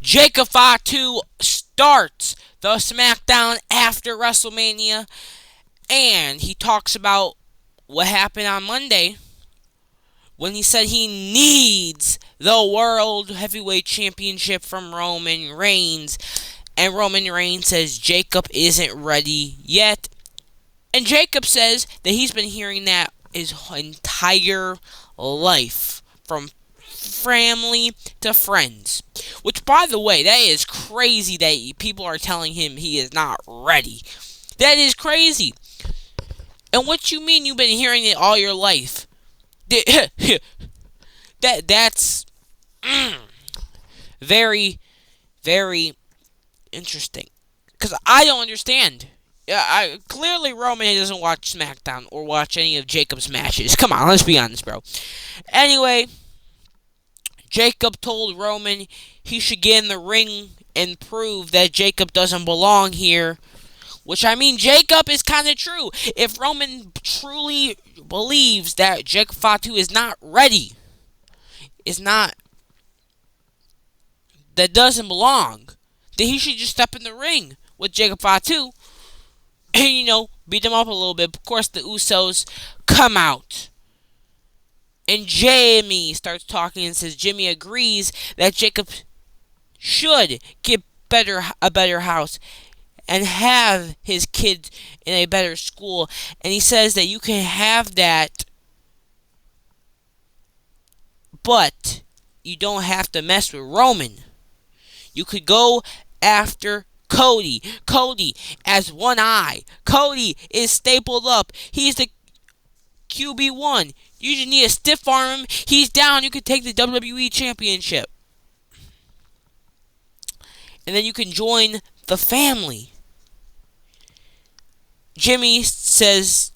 Jacob Fatu starts the Smackdown after WrestleMania, and he talks about what happened on Monday when he said he needs the World Heavyweight Championship from Roman Reigns. And Roman Reigns says Jacob isn't ready yet. And Jacob says that he's been hearing that his entire life, from family to friends. Which, by the way, that is crazy that people are telling him he is not ready. That is crazy. And what you mean you've been hearing it all your life? That's very, very interesting. Because I don't understand. Clearly Roman doesn't watch SmackDown or watch any of Jacob's matches. Come on, let's be honest, bro. Anyway, Jacob told Roman he should get in the ring and prove that Jacob doesn't belong here. Which, I mean, Jacob is kind of true. If Roman truly believes that Jacob Fatu is not ready, that doesn't belong, then he should just step in the ring with Jacob Fatu and, beat him up a little bit. Of course, the Usos come out. And Jimmy starts talking and says Jimmy agrees that Jacob should get a better house and have his kids in a better school. And he says that you can have that, but you don't have to mess with Roman. You could go after Cody. Cody has one eye. Cody is stapled up. He's the QB1. You just need to stiff arm him. He's down. You can take the WWE Championship. And then you can join the family. Jimmy tells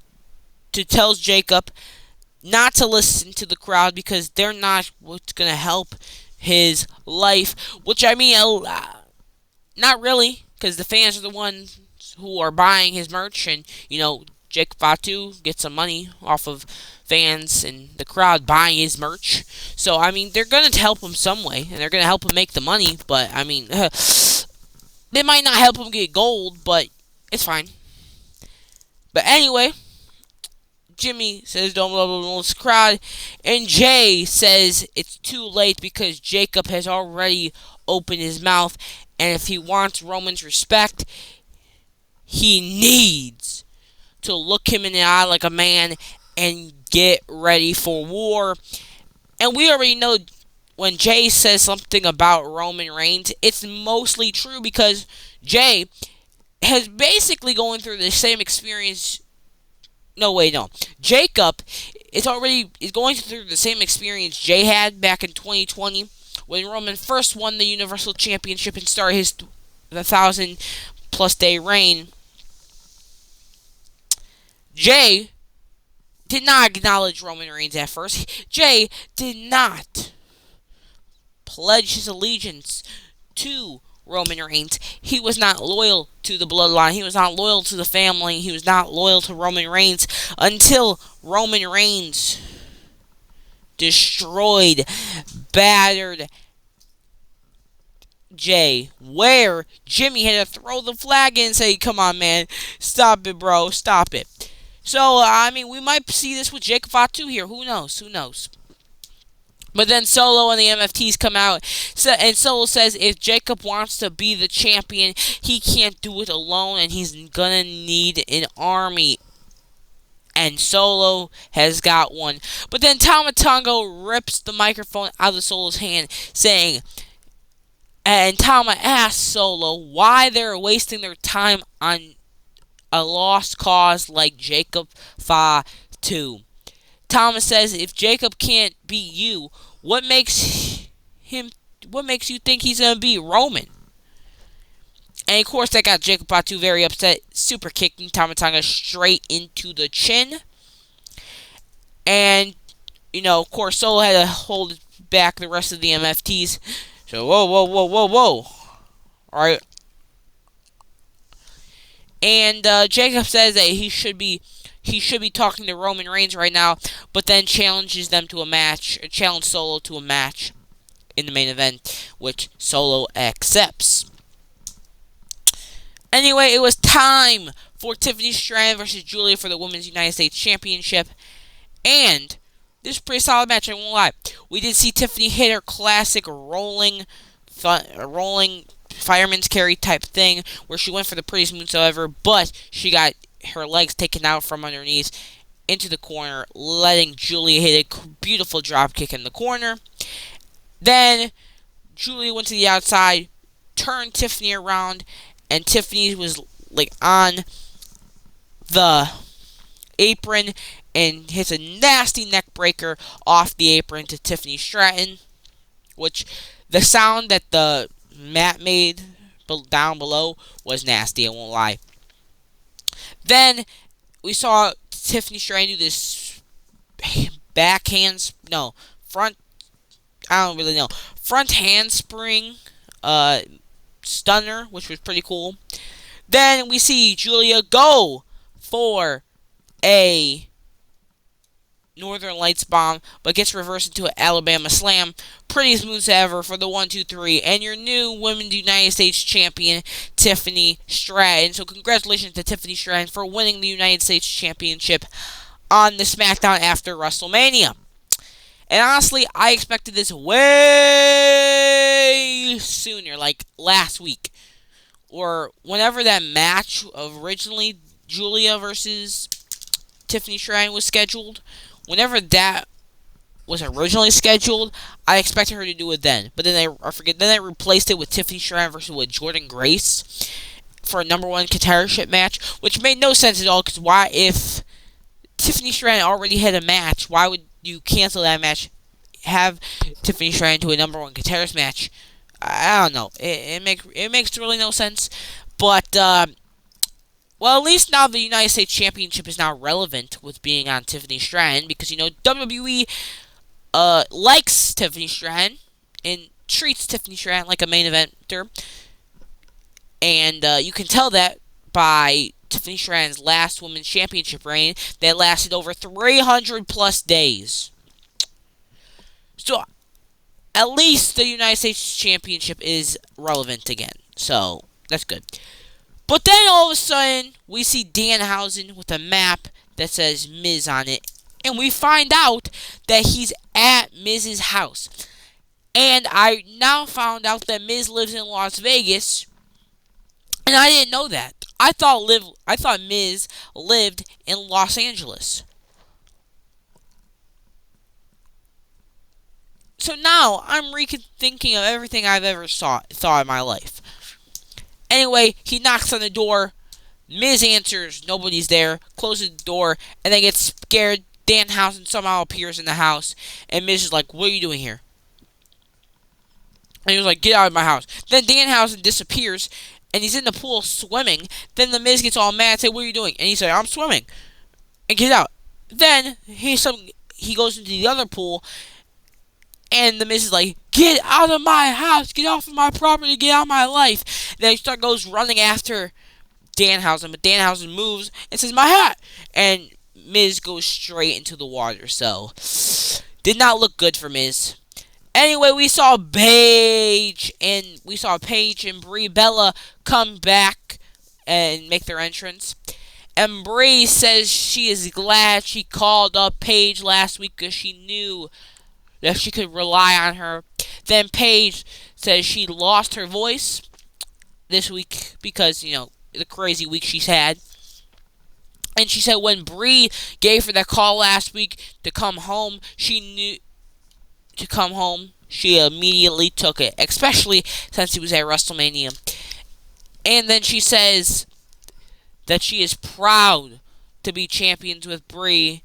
Jacob not to listen to the crowd because they're not what's going to help his life. Which, I mean, not really, because the fans are the ones who are buying his merch. And, Jacob Fatu gets some money off of fans and the crowd buying his merch. So, I mean, they're going to help him some way. And they're going to help him make the money. But, I mean, they might not help him get gold, but it's fine. But anyway, Jimmy says don't blah blah blah this crowd, and Jay says it's too late because Jacob has already opened his mouth, and if he wants Roman's respect, he needs to look him in the eye like a man and get ready for war. And we already know when Jay says something about Roman Reigns, it's mostly true because Jay has basically going through the same experience. No. Jacob is going through the same experience Jay had back in 2020 when Roman first won the Universal Championship and started his 1,000+ day reign. Jay did not acknowledge Roman Reigns at first. Jay did not pledge his allegiance to Roman Reigns. He was not loyal to the bloodline. He was not loyal to the family. He was not loyal to Roman Reigns until Roman Reigns destroyed, battered Jay, where Jimmy had to throw the flag in and say, come on, man, stop it, bro, stop it. So, I mean, we might see this with Jacob Fatu here. Who knows? But then Solo and the MFTs come out, and Solo says if Jacob wants to be the champion, he can't do it alone, and he's gonna need an army. And Solo has got one. But then Tama Tonga rips the microphone out of Solo's hand, saying, and Tama asks Solo why they're wasting their time on a lost cause like Jacob Fatu. Thomas says if Jacob can't beat you, what makes you think he's gonna beat Roman? And of course that got Jacob Fatu very upset, super kicking Tama Tonga straight into the chin. And of course Solo had to hold back the rest of the MFTs. So whoa. Alright. And Jacob says that he should be talking to Roman Reigns right now, but then challenges them to a match, challenge Solo to a match. in the main event, which Solo accepts. Anyway, it was time for Tiffany Stratton versus Julia for the Women's United States Championship. And this is a pretty solid match, I won't lie. We did see Tiffany hit her classic rolling fireman's carry type thing, where she went for the prettiest moves ever, but she got her legs taken out from underneath into the corner, letting Julia hit a beautiful drop kick in the corner. Then Julia went to the outside, turned Tiffany around, and Tiffany was like on the apron and hits a nasty neck breaker off the apron to Tiffany Stratton, which the sound that the mat made down below was nasty, I won't lie. Then we saw Tiffany Stratton do this front handspring stunner, which was pretty cool. Then we see Julia go for a Northern Lights bomb, but gets reversed into an Alabama slam. Prettiest moves ever for the 1-2-3. And your new Women's United States Champion, Tiffany Stratton. So congratulations to Tiffany Stratton for winning the United States Championship on the Smackdown after WrestleMania. And honestly, I expected this way sooner, like last week. Or whenever that match of originally Julia versus Tiffany Stratton was scheduled. Whenever that was originally scheduled, I expected her to do it then. But then they replaced it with Tiffany Stratton versus Jordan Grace for a number one contendership match, which made no sense at all. Because why, if Tiffany Stratton already had a match, why would you cancel that match, have Tiffany Stratton to a number one contenders match? I don't know. It makes really no sense. But well, at least now the United States Championship is now relevant with being on Tiffany Stratton, because, you know, WWE likes Tiffany Stratton and treats Tiffany Stratton like a main eventer. And you can tell that by Tiffany Stratton's last Women's Championship reign that lasted over 300 plus days. So, at least the United States Championship is relevant again. So, that's good. But then all of a sudden, we see Danhausen with a map that says Miz on it. And we find out that he's at Miz's house. And I now found out that Miz lives in Las Vegas. And I didn't know that. I thought Miz lived in Los Angeles. So now, I'm rethinking of everything I've ever thought in my life. Anyway, he knocks on the door. Miz answers. Nobody's there. Closes the door. And then gets scared. Danhausen somehow appears in the house. And Miz is like, what are you doing here? And he was like, get out of my house. Then Danhausen disappears. And he's in the pool swimming. Then the Miz gets all mad and says, what are you doing? And he said, I'm swimming. And get out. Then he goes into the other pool. And the Miz is like, get out of my house, get off of my property, get out of my life. Then he goes running after Danhausen, but Danhausen moves and says, my hat. And Miz goes straight into the water, so did not look good for Miz. Anyway, we saw Paige and Brie Bella come back and make their entrance. And Brie says she is glad she called up Paige last week because she knew that she could rely on her. Then Paige says she lost her voice this week because, you know, the crazy week she's had. And she said when Brie gave her that call last week to come home, she immediately took it, especially since he was at WrestleMania. And then she says that she is proud to be champions with Brie.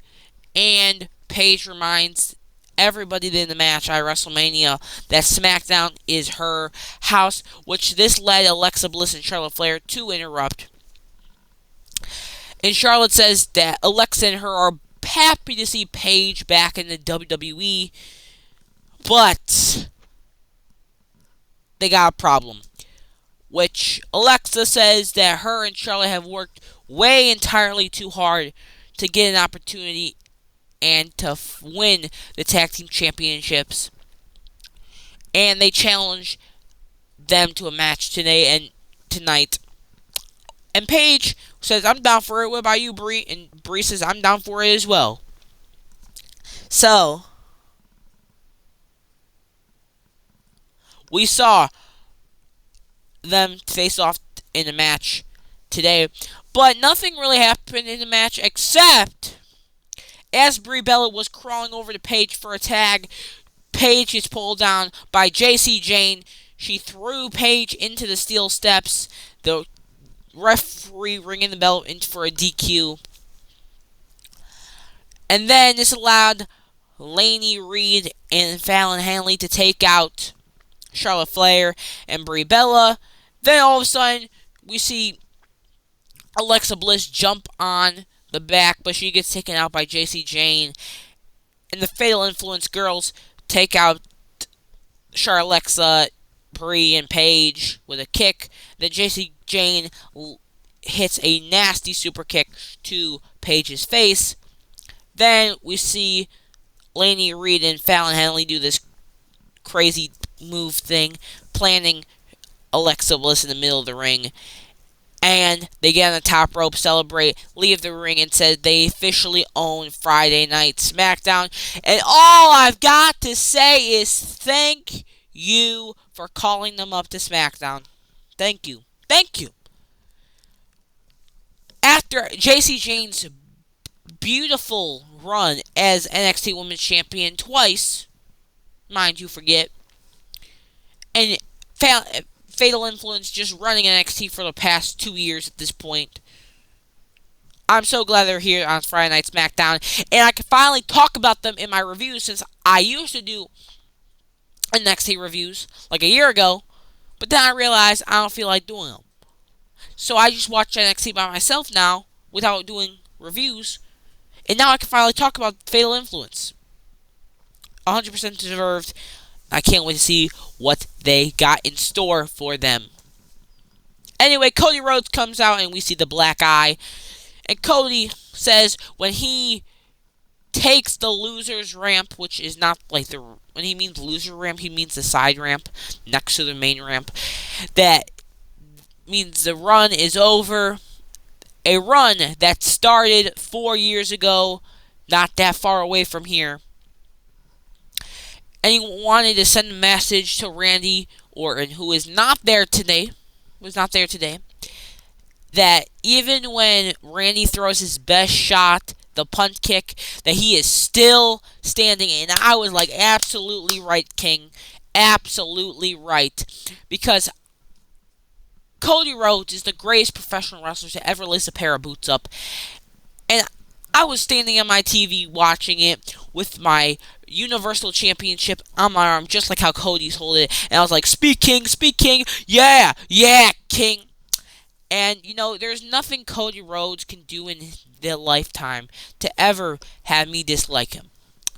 And Paige reminds everybody in the match at WrestleMania that Smackdown is her house, which this led Alexa Bliss and Charlotte Flair to interrupt. And Charlotte says that Alexa and her are happy to see Paige back in the WWE, but they got a problem. Which Alexa says that her and Charlotte have worked way entirely too hard to get an opportunity and to win the tag team championships. and they challenge them to a match today and tonight. And Paige says, "I'm down for it. What about you, Brie?" And Brie says, "I'm down for it as well." So we saw them face off in a match today, but nothing really happened in the match except as Brie Bella was crawling over to Paige for a tag, Paige is pulled down by JC Jane. She threw Paige into the steel steps. The referee ringing the bell in for a DQ. And then this allowed Laney Reed and Fallon Henley to take out Charlotte Flair and Brie Bella. Then all of a sudden, we see Alexa Bliss jump on the back, but she gets taken out by JC Jane. And the Fatal Influence girls take out Charlotte, Brie, and Paige with a kick. Then JC Jane hits a nasty super kick to Paige's face. Then we see Laney Reed and Fallon Henley do this crazy move thing, planting Alexa Bliss in the middle of the ring. And they get on the top rope, celebrate, leave the ring, and said they officially own Friday Night Smackdown. And all I've got to say is thank you for calling them up to Smackdown. Thank you. Thank you. After JC Jane's beautiful run as NXT Women's Champion twice, mind you, forget, and Fatal Influence just running NXT for the past 2 years at this point, I'm so glad they're here on Friday Night SmackDown, and I can finally talk about them in my reviews, since I used to do NXT reviews like a year ago, but then I realized I don't feel like doing them. So I just watch NXT by myself now without doing reviews, and now I can finally talk about Fatal Influence. 100% deserved. I can't wait to see what they got in store for them. Anyway, Cody Rhodes comes out and we see the black eye. And Cody says when he takes the loser's ramp, which is not like when he means loser ramp, he means the side ramp next to the main ramp, that means the run is over. A run that started 4 years ago, not that far away from here. And he wanted to send a message to Randy Orton, who is not there today, that even when Randy throws his best shot, the punt kick, that he is still standing. And I was like, absolutely right, King. Absolutely right. Because Cody Rhodes is the greatest professional wrestler to ever lace a pair of boots up. And I was standing on my TV watching it with my Universal Championship on my arm, just like how Cody's holding it. And I was like, speak, King, yeah, King. And, there's nothing Cody Rhodes can do in their lifetime to ever have me dislike him.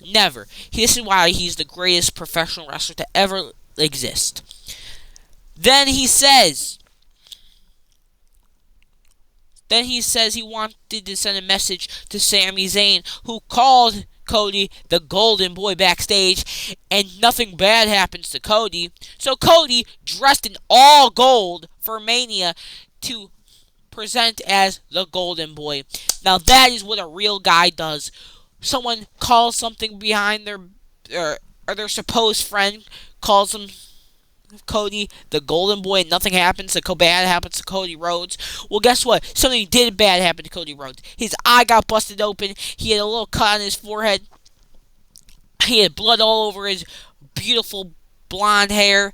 Never. This is why he's the greatest professional wrestler to ever exist. Then he says he wanted to send a message to Sami Zayn, who called Cody the Golden Boy backstage, and nothing bad happens to Cody. So Cody, dressed in all gold for Mania, to present as the Golden Boy. Now that is what a real guy does. Someone calls something behind their supposed friend, calls them Cody the Golden Boy, and nothing happens. Bad happens to Cody Rhodes. Well, guess what? Something did bad happen to Cody Rhodes. His eye got busted open. He had a little cut on his forehead. He had blood all over his beautiful blonde hair.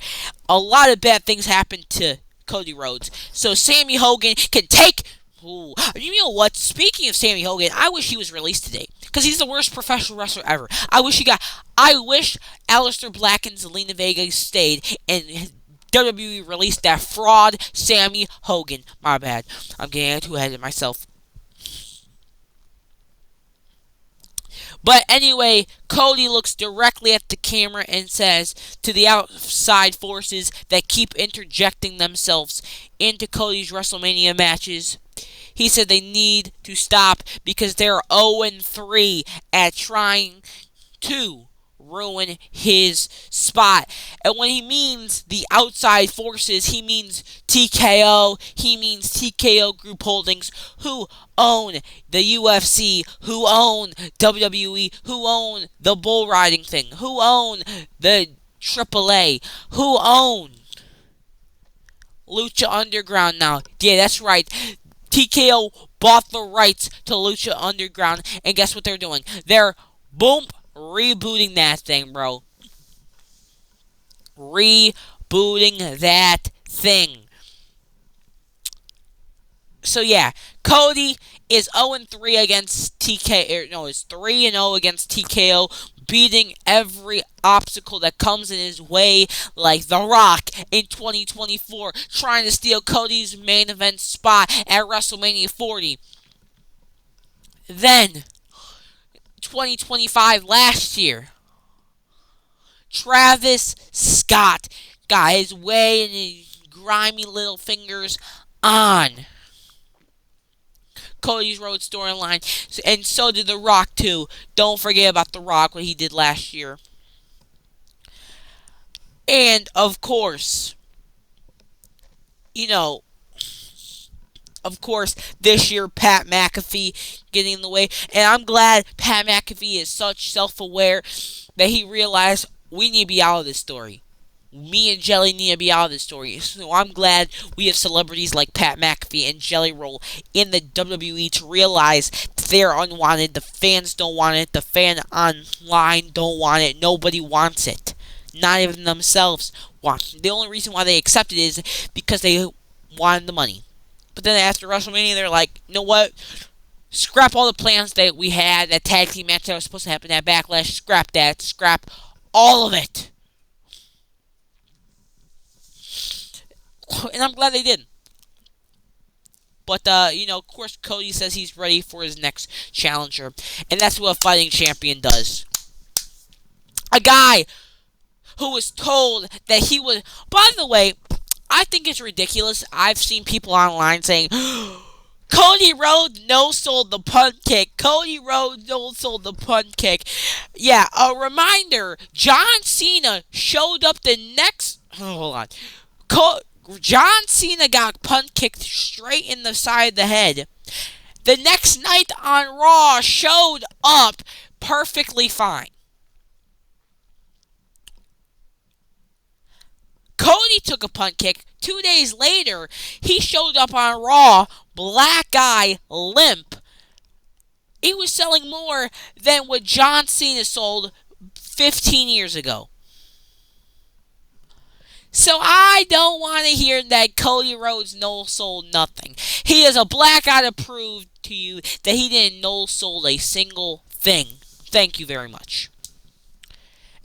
A lot of bad things happened to Cody Rhodes. So Sammy Hogan can take... Ooh. You know what? Speaking of Sammy Hogan, I wish he was released today, because he's the worst professional wrestler ever. I wish Aleister Black and Zelina Vega stayed, and WWE released that fraud Sammy Hogan. My bad. I'm getting too ahead of myself. But anyway, Cody looks directly at the camera and says to the outside forces that keep interjecting themselves into Cody's WrestleMania matches, he said they need to stop because they're 0-3 at trying to ruin his spot. And when he means the outside forces, he means TKO, he means TKO Group Holdings, who own the UFC, who own WWE, who own the bull riding thing, who own the AAA, who own Lucha Underground now. Yeah, that's right. TKO bought the rights to Lucha Underground, and guess what they're doing? They're, boom, rebooting that thing, bro. Rebooting that thing. So yeah, Cody is 0-3 against TKO. No, it's 3-0 against TKO, beating every obstacle that comes in his way, like The Rock in 2024, trying to steal Cody's main event spot at WrestleMania 40. Then, 2025 last year, Travis Scott got his way and his grimy little fingers on Cody's Road storyline, and so did The Rock too. Don't forget about The Rock, what he did last year. And of course, this year Pat McAfee getting in the way, and I'm glad Pat McAfee is such self-aware that he realized we need to be out of this story. Me and Jelly need to be out of this story. So I'm glad we have celebrities like Pat McAfee and Jelly Roll in the WWE to realize they're unwanted. The fans don't want it. The fan online don't want it. Nobody wants it. Not even themselves want it. The only reason why they accept it is because they wanted the money. But then after WrestleMania, they're like, you know what? Scrap all the plans that we had. That tag team match that was supposed to happen at Backlash. Scrap that. Scrap all of it. And I'm glad they did. But, of course, Cody says he's ready for his next challenger. And that's what a fighting champion does. A guy who was told that he would... By the way, I think it's ridiculous. I've seen people online saying, Cody Rhodes no-sold the punt kick. Cody Rhodes no-sold the punt kick. Yeah, a reminder, John Cena showed up the next... Hold on. John Cena got punt kicked straight in the side of the head. The next night on Raw showed up perfectly fine. Cody took a punt kick. 2 days later, he showed up on Raw, black eye, limp. He was selling more than what John Cena sold 15 years ago. So I don't want to hear that Cody Rhodes no-sold nothing. He is a black eye to prove to you that he didn't no-sold a single thing. Thank you very much.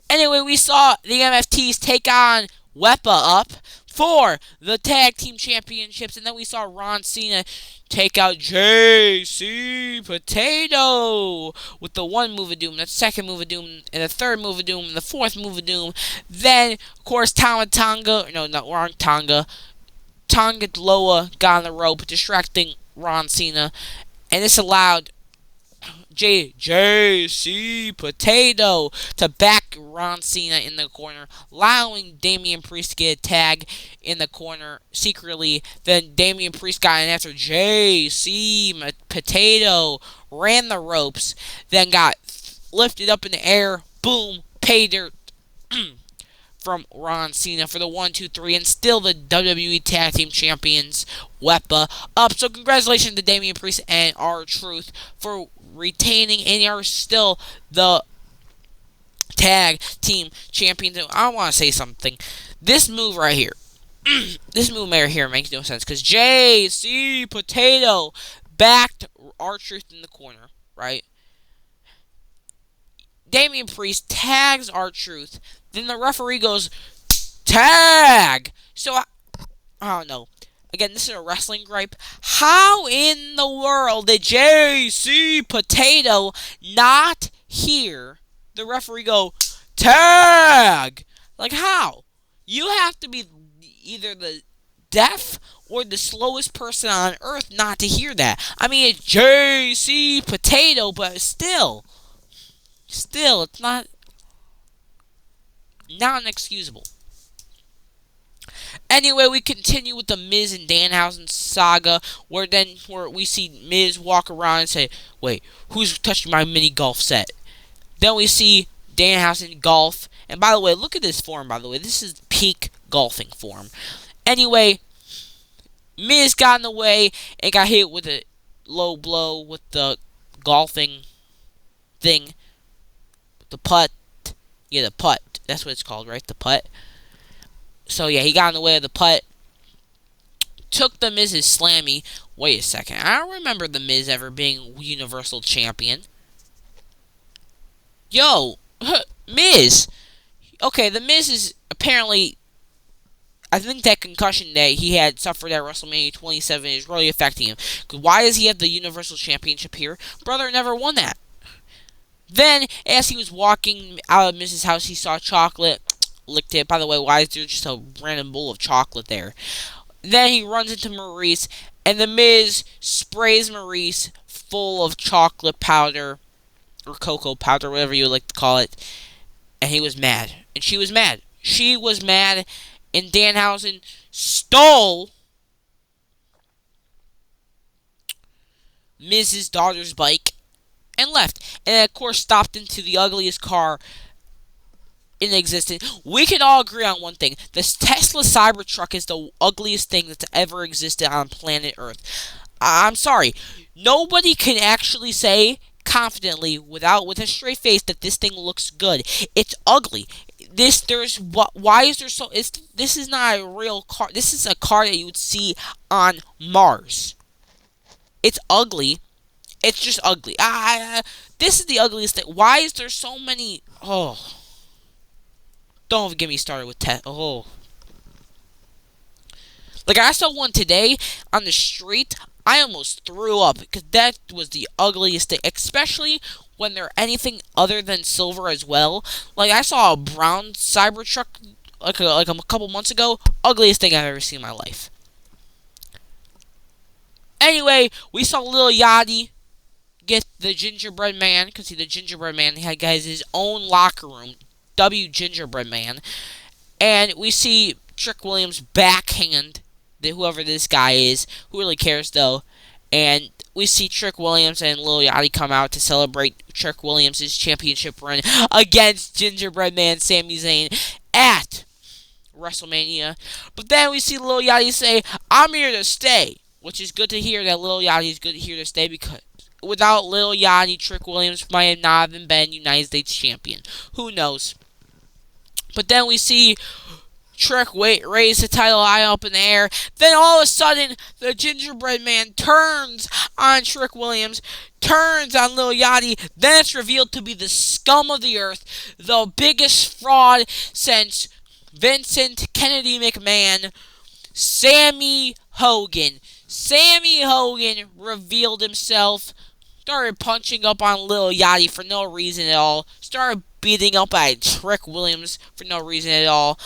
Anyway, we saw the MFTs take on Wepa up for the Tag Team Championships, and then we saw Ron Cena take out JC Potato with the one move of doom, the second move of doom, and the third move of doom, and the fourth move of doom. Then, of course, Tonga Loa got on the rope, distracting Ron Cena, and this allowed JC Potato to back Ron Cena in the corner, allowing Damian Priest to get a tag in the corner secretly. Then Damian Priest got in after JC Potato ran the ropes, then got lifted up in the air, boom, pay dirt from Ron Cena for the 1, 2, 3, and still the WWE Tag Team Champions, Wepa, up. So congratulations to Damian Priest and R-Truth for retaining, and are still the Tag Team Champions. I want to say something. This move right here, makes no sense, because JC Potato backed R-Truth in the corner, right? Damian Priest tags R-Truth. Then the referee goes, tag! So, I don't know. Again, this is a wrestling gripe. How in the world did JC Potato not hear the referee go, tag? Like, how? You have to be either the deaf or the slowest person on earth not to hear that. I mean, it's JC Potato, but still, it's not... Not inexcusable. Anyway, we continue with the Miz and Danhausen saga, where we see Miz walk around and say, "Wait, who's touching my mini golf set?" Then we see Danhausen golf, and by the way, look at this form. By the way, this is peak golfing form. Anyway, Miz got in the way and got hit with a low blow with the golfing thing, the putt. Yeah, the putt. That's what it's called, right? The putt. So yeah, he got in the way of the putt. Took the Miz's slammy. Wait a second. I don't remember the Miz ever being Universal Champion. Yo, Miz. Okay, the Miz is apparently. I think that concussion that he had suffered at WrestleMania 27 is really affecting him. Because why does he have the Universal Championship here? Brother never won that. Then, as he was walking out of Miz's house, he saw chocolate. Licked it. By the way, why is there just a random bowl of chocolate there? Then he runs into Maurice, and the Miz sprays Maurice full of chocolate powder, or cocoa powder, whatever you would like to call it. And he was mad. And she was mad. She was mad, and Danhausen stole Miz's daughter's bike and left. And of course stopped into the ugliest car in existence. We can all agree on one thing. This Tesla Cybertruck is the ugliest thing that's ever existed on planet Earth. I'm sorry. Nobody can actually say confidently, with a straight face, that this thing looks good. It's ugly. Why is there so, this is not a real car. This is a car that you would see on Mars. It's ugly. It's just ugly. This is the ugliest thing. Why is there so many, don't get me started with Like, I saw one today on the street. I almost threw up because that was the ugliest thing, especially when they're anything other than silver as well. Like, I saw a brown Cybertruck like a couple months ago. Ugliest thing I've ever seen in my life. Anyway, we saw Lil Yachty get the gingerbread man, because the gingerbread man had his own locker room. Gingerbread man. And we see Trick Williams backhand whoever this guy is. Who really cares, though? And we see Trick Williams and Lil Yachty come out to celebrate Trick Williams' championship run against Gingerbread Man Sami Zayn at WrestleMania. But then we see Lil Yachty say, "I'm here to stay," which is good to hear that Lil Yachty is good here to stay, because without Lil Yachty, Trick Williams might have not even been United States champion. Who knows? But then we see Trick raise the title high up in the air. Then all of a sudden, the gingerbread man turns on Trick Williams, turns on Lil Yachty. Then it's revealed to be the scum of the earth, the biggest fraud since Vincent Kennedy McMahon, Sammy Hogan. Sammy Hogan revealed himself, started punching up on Lil Yachty for no reason at all, started beating up at Trick Williams for no reason at all.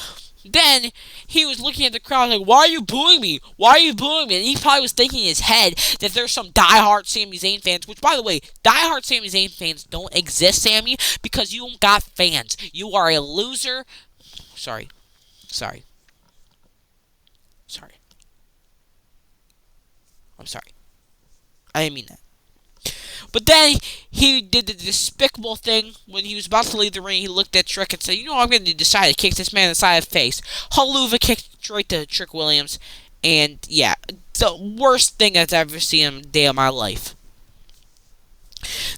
Then he was looking at the crowd like, "Why are you booing me? Why are you booing me?" And he probably was thinking in his head that there's some diehard Sami Zayn fans, which, by the way, diehard Sami Zayn fans don't exist, Sammy, because you don't got fans. You are a loser. Sorry. I'm sorry. I didn't mean that. But then he did the despicable thing. When he was about to leave the ring, he looked at Trick and said, "You know what, I'm going to decide to kick this man in the side of the face." Haluva kicked straight to Trick Williams. And yeah, the worst thing I've ever seen in a day of my life.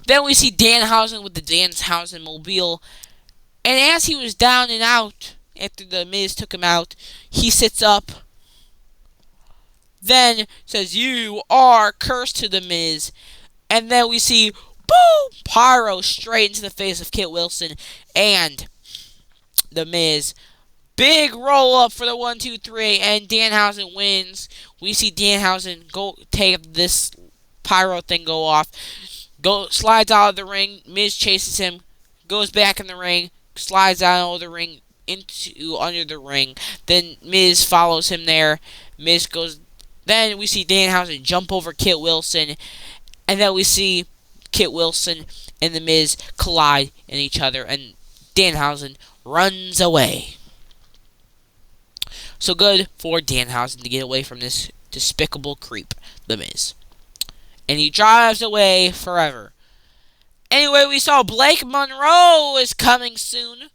Then we see Danhausen with the Danhausen mobile. And as he was down and out, after the Miz took him out, he sits up. Then says, "You are cursed," to the Miz. And then we see, boom, pyro straight into the face of Kit Wilson and the Miz. Big roll up for the 1, 2, 3, and Danhausen wins. We see Danhausen go take this pyro thing go off, slides out of the ring. Miz chases him, goes back in the ring, slides out of the ring into under the ring. Then Miz follows him there. Miz goes. Then we see Danhausen jump over Kit Wilson. And then we see Kit Wilson and the Miz collide in each other, and Danhausen runs away. So good for Danhausen to get away from this despicable creep, The Miz. And he drives away forever. Anyway, we saw Blake Monroe is coming soon.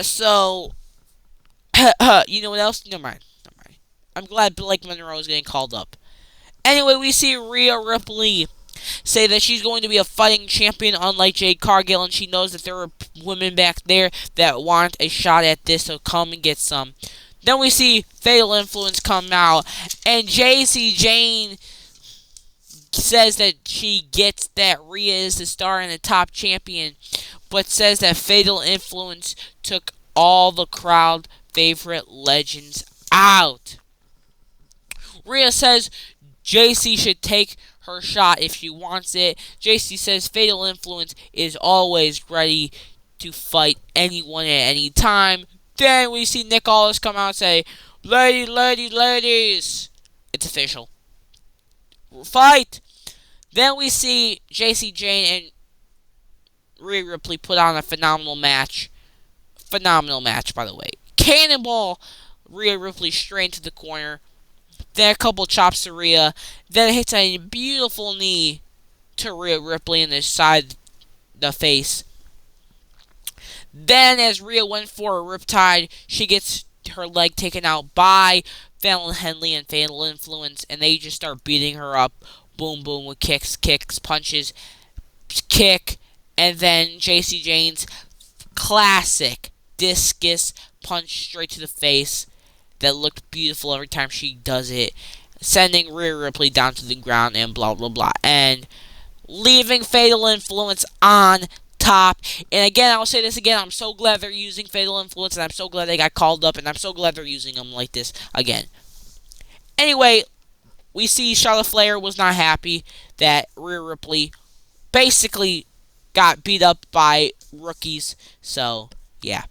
So you know what else? Never mind. I'm glad Blake Monroe is getting called up. Anyway, we see Rhea Ripley say that she's going to be a fighting champion unlike Jade Cargill, and she knows that there are women back there that want a shot at this, so come and get some. Then we see Fatal Influence come out, and JC Jane says that she gets that Rhea is the star and the top champion, but says that Fatal Influence took all the crowd favorite legends out. Rhea says JC should take her shot if she wants it. JC says Fatal Influence is always ready to fight anyone at any time. Then we see Nick Aldis come out and say, ladies, it's official. Fight! Then we see JC Jane and Rhea Ripley put on a phenomenal match. Phenomenal match, by the way. Cannonball Rhea Ripley straight into the corner. Then a couple chops to Rhea. Then it hits a beautiful knee to Rhea Ripley in the side, the face. Then as Rhea went for a riptide, she gets her leg taken out by Fallon Henley and Fatal Influence, and they just start beating her up. Boom, boom, with kicks, punches, kick, and then JC Jane's classic discus punch straight to the face that looked beautiful every time she does it, sending Rhea Ripley down to the ground and blah, blah, blah, and leaving Fatal Influence on top. And again, I'll say this again, I'm so glad they're using Fatal Influence, and I'm so glad they got called up, and I'm so glad they're using them like this again. Anyway, we see Charlotte Flair was not happy that Rhea Ripley basically got beat up by rookies, so yeah.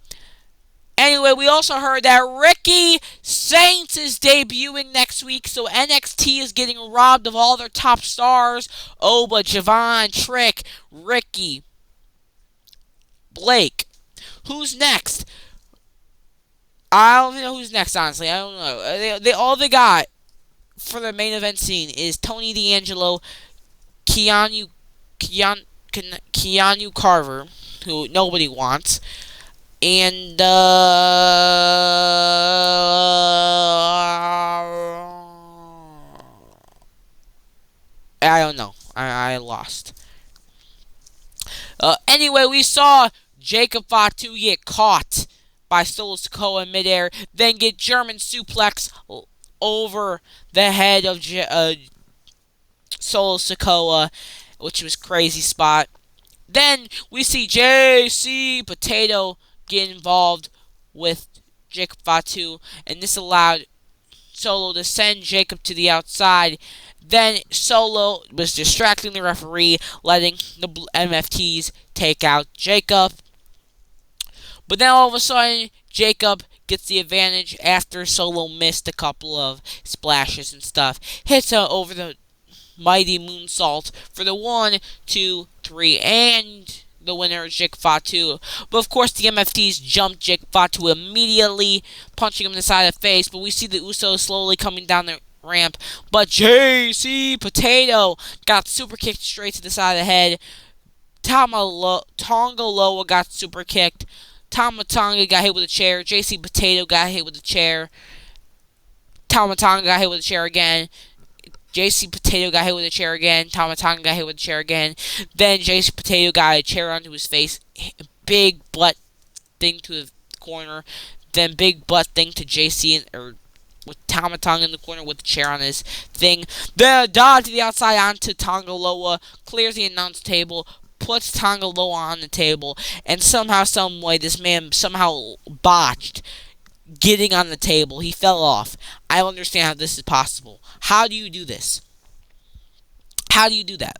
Anyway, we also heard that Ricky Saints is debuting next week, so NXT is getting robbed of all their top stars. Oba, Javon, Trick, Ricky, Blake. Who's next? I don't know who's next, honestly. I don't know. All they got for the main event scene is Tony D'Angelo, Keanu Carver, who nobody wants, and I don't know. I lost. Anyway, we saw Jacob Fatu get caught by Solo Sikoa in midair, then get German suplex over the head of Solo Sikoa, which was crazy spot. Then we see JC Potato get involved with Jacob Fatu, and this allowed Solo to send Jacob to the outside. Then Solo was distracting the referee, letting the MFTs take out Jacob. But then all of a sudden, Jacob gets the advantage after Solo missed a couple of splashes and stuff. Hits over the mighty moonsault for the 1, 2, 3, and the winner is Jacob Fatu. But of course, the MFTs jumped Jacob Fatu immediately, punching him in the side of the face. But we see the Usos slowly coming down the ramp. But JC Potato got super kicked straight to the side of the head. Tonga Loa got super kicked. Tama Tonga got hit with a chair. JC Potato got hit with a chair. Tama Tonga got hit with a chair again. JC Potato got hit with a chair again. Tama Tonga got hit with a chair again. Then JC Potato got a chair onto his face. Big butt thing to the corner. Then big butt thing to JC, or with Tama Tonga in the corner with the chair on his thing. Then a dodge to the outside onto Tonga Loa. Clears the announce table. Puts Tonga Loa on the table. And somehow, some way, this man somehow botched getting on the table. He fell off. I don't understand how this is possible. How do you do this? How do you do that?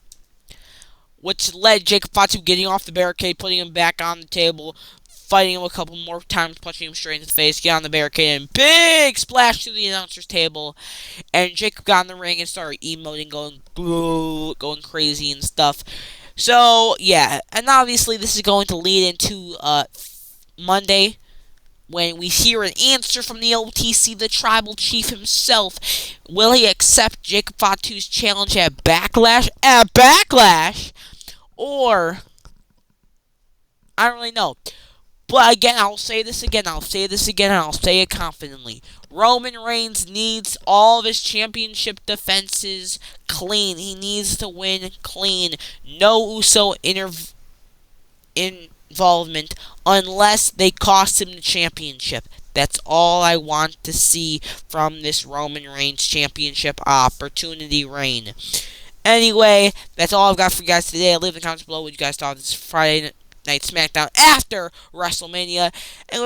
Which led Jacob Fatu getting off the barricade, putting him back on the table, fighting him a couple more times, punching him straight in the face, get on the barricade, and big splash to the announcer's table. And Jacob got in the ring and started emoting, going crazy and stuff. So, yeah. And obviously, this is going to lead into Monday when we hear an answer from the OTC, the tribal chief himself. Will he accept Jacob Fatu's challenge at Backlash? At Backlash? Or, I don't really know. But again, I'll say this again, I'll say this again, and I'll say it confidently. Roman Reigns needs all of his championship defenses clean. He needs to win clean. No Uso involvement unless they cost him the championship. That's all I want to see from this Roman Reigns championship opportunity reign. Anyway, that's all I've got for you guys today. Leave in the comments below what you guys thought of this Friday Night Smackdown after WrestleMania. And